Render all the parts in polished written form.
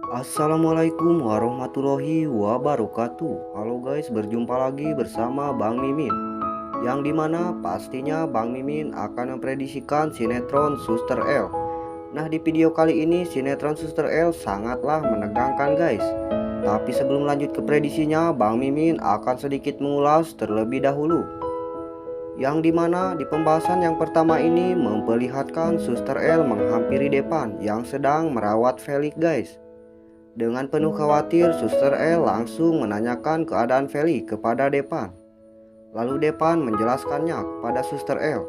Assalamualaikum warahmatullahi wabarakatuh. Halo guys, berjumpa lagi bersama Bang Mimin. Yang dimana pastinya Bang Mimin akan memprediksikan sinetron Suster L. Nah, di video kali ini sinetron Suster L sangatlah menegangkan guys. Tapi sebelum lanjut ke prediksinya, Bang Mimin akan sedikit mengulas terlebih dahulu. Yang dimana di pembahasan yang pertama ini memperlihatkan Suster L menghampiri Depan yang sedang merawat Felix guys. Dengan penuh khawatir, Suster L langsung menanyakan keadaan Feli kepada Depan. Lalu Depan menjelaskannya kepada Suster L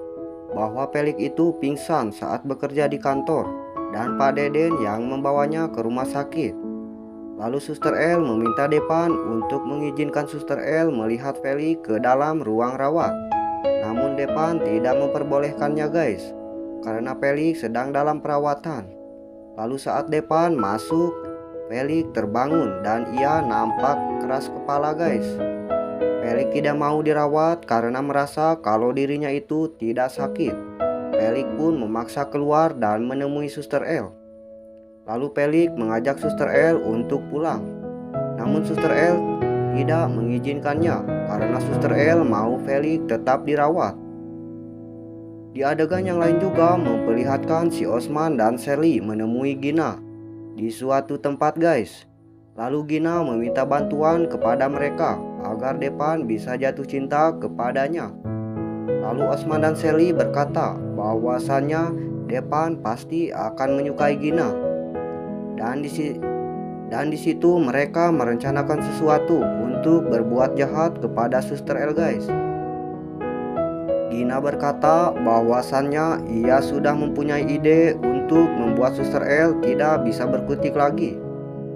bahwa Felix itu pingsan saat bekerja di kantor dan Pak Deden yang membawanya ke rumah sakit. Lalu Suster L meminta Depan untuk mengizinkan Suster L melihat Feli ke dalam ruang rawat. Namun Depan tidak memperbolehkannya guys, karena Felix sedang dalam perawatan. Lalu saat Depan masuk, Felix terbangun dan ia nampak keras kepala guys. Felix tidak mau dirawat karena merasa kalau dirinya itu tidak sakit. Felix pun memaksa keluar dan menemui Suster L. Lalu Felix mengajak Suster L untuk pulang. Namun Suster L tidak mengizinkannya karena Suster L mau Felix tetap dirawat. Di adegan yang lain juga memperlihatkan si Osman dan Sherly menemui Gina di suatu tempat guys. Lalu Gina meminta bantuan kepada mereka agar Depan bisa jatuh cinta kepadanya. Lalu Osman dan Sherly berkata bahwasannya Depan pasti akan menyukai Gina. Dan di situ mereka merencanakan sesuatu untuk berbuat jahat kepada Suster L guys. Gina berkata bahwasannya ia sudah mempunyai ide untuk membuat Suster L tidak bisa berkutik lagi.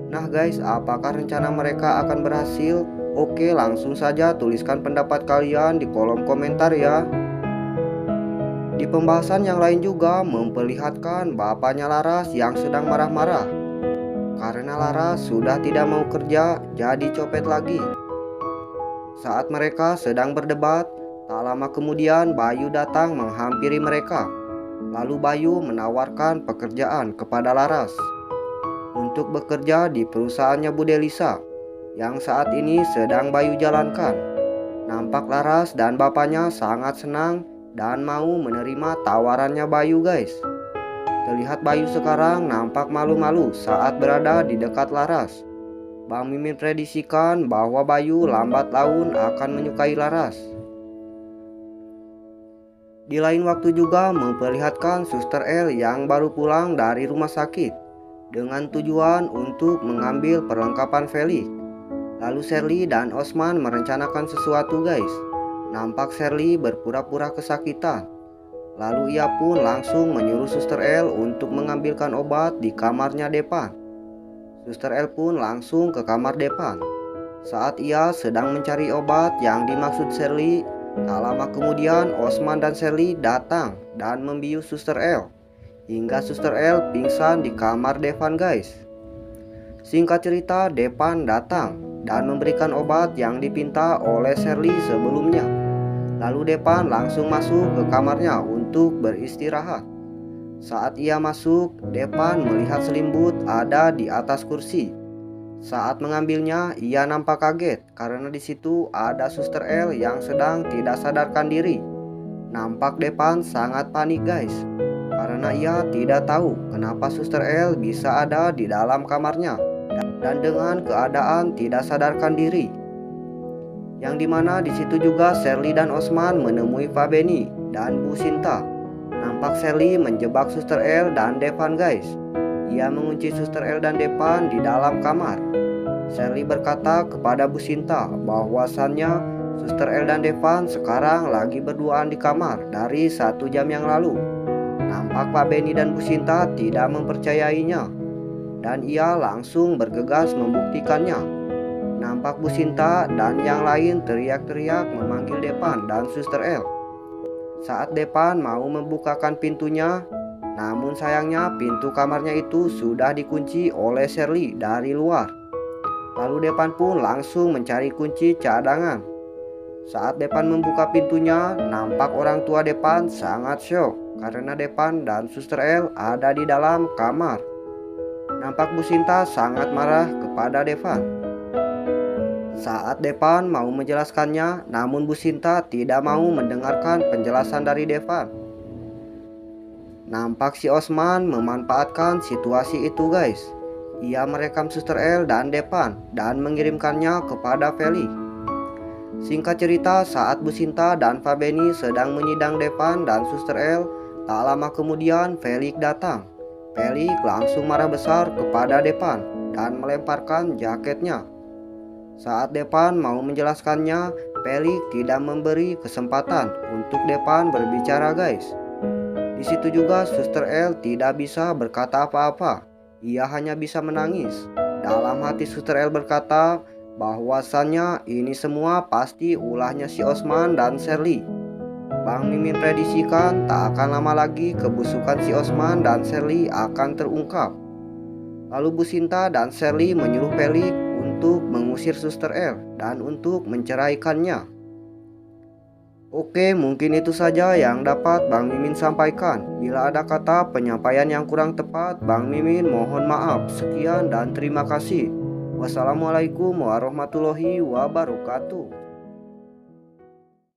Nah guys, apakah rencana mereka akan berhasil? Oke, langsung saja tuliskan pendapat kalian di kolom komentar ya. Di pembahasan yang lain juga memperlihatkan bapaknya Laras yang sedang marah-marah karena Laras sudah tidak mau kerja jadi copet lagi. Saat mereka sedang berdebat, tak lama kemudian Bayu datang menghampiri mereka. Lalu Bayu menawarkan pekerjaan kepada Laras untuk bekerja di perusahaannya Bu Delisa yang saat ini sedang Bayu jalankan. Nampak Laras dan bapaknya sangat senang dan mau menerima tawarannya Bayu guys. Terlihat Bayu sekarang nampak malu-malu saat berada di dekat Laras. Bang Mimin prediksikan bahwa Bayu lambat laun akan menyukai Laras. Di lain waktu juga memperlihatkan Suster L yang baru pulang dari rumah sakit dengan tujuan untuk mengambil perlengkapan Felix. Lalu Sherly dan Osman merencanakan sesuatu guys. Nampak Sherly berpura-pura kesakitan. Lalu ia pun langsung menyuruh Suster L untuk mengambilkan obat di kamarnya Depan. Suster L pun langsung ke kamar Depan. Saat ia sedang mencari obat yang dimaksud Sherly, tak lama kemudian Osman dan Sherly datang dan membius Suster L hingga Suster L pingsan di kamar Depan guys. Singkat cerita, Depan datang dan memberikan obat yang dipinta oleh Sherly sebelumnya. Lalu Depan langsung masuk ke kamarnya untuk beristirahat. Saat ia masuk, Depan melihat selimut ada di atas kursi. Saat mengambilnya, ia nampak kaget karena di situ ada Suster L yang sedang tidak sadarkan diri. Nampak Depan sangat panik guys, karena ia tidak tahu kenapa Suster L bisa ada di dalam kamarnya dan dengan keadaan tidak sadarkan diri. Yang dimana di situ juga Sherly dan Osman menemui Pak Benny dan Bu Sinta. Nampak Sherly menjebak Suster L dan Depan guys. Ia mengunci Suster L dan Depan di dalam kamar. Sherly berkata kepada Bu Sinta bahwasannya Suster L dan Depan sekarang lagi berduaan di kamar dari 1 jam yang lalu. Nampak Pak Benny dan Bu Sinta tidak mempercayainya, dan ia langsung bergegas membuktikannya. Nampak Bu Sinta dan yang lain teriak-teriak memanggil Depan dan Suster L. Saat Depan mau membukakan pintunya, namun sayangnya pintu kamarnya itu sudah dikunci oleh Sherly dari luar. Lalu Depan pun langsung mencari kunci cadangan. Saat Depan membuka pintunya, nampak orang tua Depan sangat syok karena Depan dan Suster L ada di dalam kamar. Nampak Bu Sinta sangat marah kepada Devan. Saat Devan mau menjelaskannya, namun Bu Sinta tidak mau mendengarkan penjelasan dari Devan. Nampak si Osman memanfaatkan situasi itu guys. Ia merekam Suster El dan Devan dan mengirimkannya kepada Feli. Singkat cerita, saat Bu Sinta dan Fabeni sedang menyidang Devan dan Suster El, tak lama kemudian Felix datang. Felix langsung marah besar kepada Devan dan melemparkan jaketnya. Saat Devan mau menjelaskannya, Felix tidak memberi kesempatan untuk Devan berbicara guys. Di situ juga Suster El tidak bisa berkata apa-apa. Ia hanya bisa menangis. Dalam hati Suster El berkata bahwasannya ini semua pasti ulahnya si Osman dan Sherly. Bang Mimin prediksikan tak akan lama lagi kebusukan si Osman dan Sherly akan terungkap. Lalu Bu Sinta dan Sherly menyuruh Felix untuk mengusir Suster El dan untuk menceraikannya. Oke, mungkin itu saja yang dapat Bang Mimin sampaikan. Bila ada kata penyampaian yang kurang tepat, Bang Mimin mohon maaf. Sekian dan terima kasih. Wassalamualaikum warahmatullahi wabarakatuh.